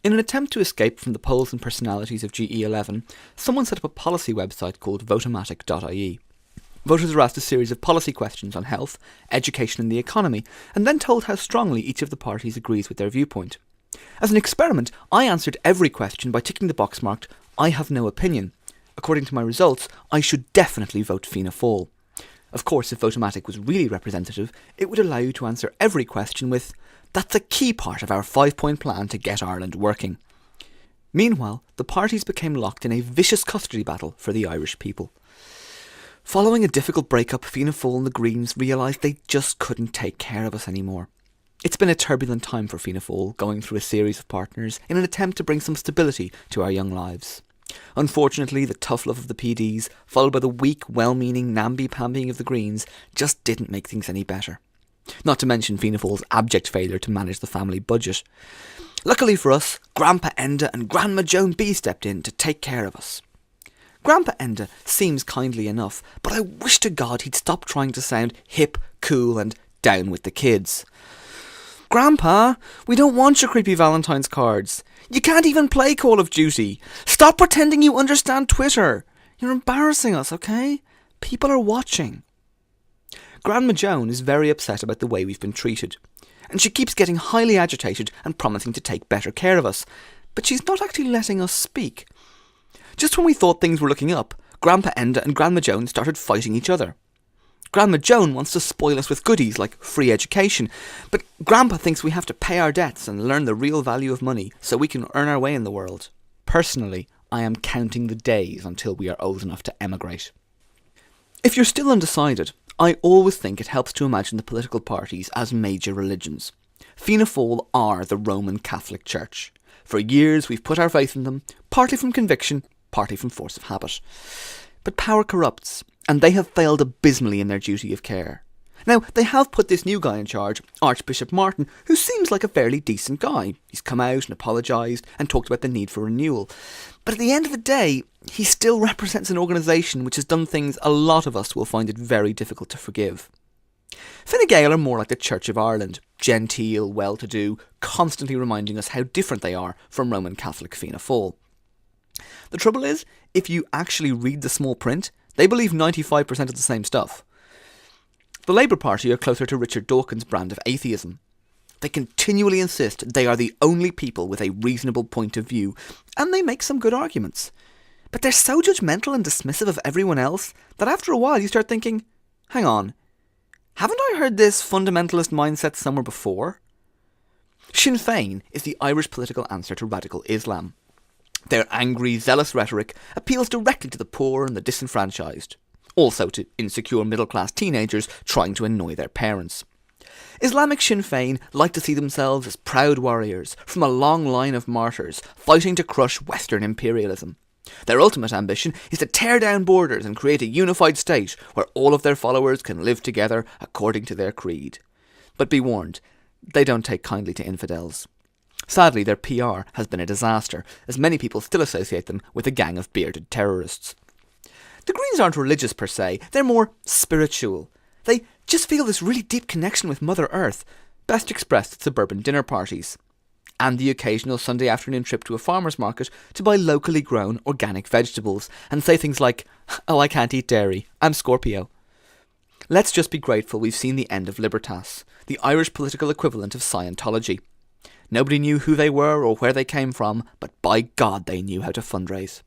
In an attempt to escape from the polls and personalities of GE11, someone set up a policy website called votomatic.ie. Voters are asked a series of policy questions on health, education and the economy, and then told how strongly each of the parties agrees with their viewpoint. As an experiment, I answered every question by ticking the box marked, "I have no opinion." According to my results, I should definitely vote Fianna Fáil. Of course, if Votomatic was really representative, it would allow you to answer every question with, "That's a key part of our 5-point plan to get Ireland working." Meanwhile, the parties became locked in a vicious custody battle for the Irish people. Following a difficult breakup, Fianna Fáil and the Greens realised they just couldn't take care of us anymore. It's been a turbulent time for Fianna Fáil, going through a series of partners in an attempt to bring some stability to our young lives. Unfortunately, the tough love of the PDs, followed by the weak, well-meaning namby-pambying of the Greens, just didn't make things any better. Not to mention Fianna Fáil's abject failure to manage the family budget. Luckily for us, Grandpa Enda and Grandma Joan B stepped in to take care of us. Grandpa Enda seems kindly enough, but I wish to God he'd stop trying to sound hip, cool and down with the kids. "Grandpa, we don't want your creepy Valentine's cards. You can't even play Call of Duty. Stop pretending you understand Twitter. You're embarrassing us, okay? People are watching." Grandma Joan is very upset about the way we've been treated, and she keeps getting highly agitated and promising to take better care of us, but she's not actually letting us speak. Just when we thought things were looking up, Grandpa Enda and Grandma Joan started fighting each other. Grandma Joan wants to spoil us with goodies like free education, but Grandpa thinks we have to pay our debts and learn the real value of money so we can earn our way in the world. Personally, I am counting the days until we are old enough to emigrate. If you're still undecided, I always think it helps to imagine the political parties as major religions. Fianna Fáil are the Roman Catholic Church. For years we've put our faith in them, partly from conviction, partly from force of habit. But power corrupts, and they have failed abysmally in their duty of care. Now, they have put this new guy in charge, Archbishop Martin, who seems like a fairly decent guy. He's come out and apologised and talked about the need for renewal. But at the end of the day, he still represents an organisation which has done things a lot of us will find it very difficult to forgive. Fine Gael are more like the Church of Ireland, genteel, well-to-do, constantly reminding us how different they are from Roman Catholic Fianna Fáil. The trouble is, if you actually read the small print, they believe 95% of the same stuff. The Labour Party are closer to Richard Dawkins' brand of atheism. They continually insist they are the only people with a reasonable point of view, and they make some good arguments. But they're so judgmental and dismissive of everyone else that after a while you start thinking, hang on, haven't I heard this fundamentalist mindset somewhere before? Sinn Féin is the Irish political answer to radical Islam. Their angry, zealous rhetoric appeals directly to the poor and the disenfranchised, also to insecure middle-class teenagers trying to annoy their parents. Islamic Sinn Féin like to see themselves as proud warriors from a long line of martyrs fighting to crush Western imperialism. Their ultimate ambition is to tear down borders and create a unified state where all of their followers can live together according to their creed. But be warned, they don't take kindly to infidels. Sadly, their PR has been a disaster, as many people still associate them with a gang of bearded terrorists. The Greens aren't religious per se, they're more spiritual. They just feel this really deep connection with Mother Earth, best expressed at suburban dinner parties. And the occasional Sunday afternoon trip to a farmer's market to buy locally grown organic vegetables and say things like, "Oh, I can't eat dairy, I'm Scorpio." Let's just be grateful we've seen the end of Libertas, the Irish political equivalent of Scientology. Nobody knew who they were or where they came from, but by God they knew how to fundraise.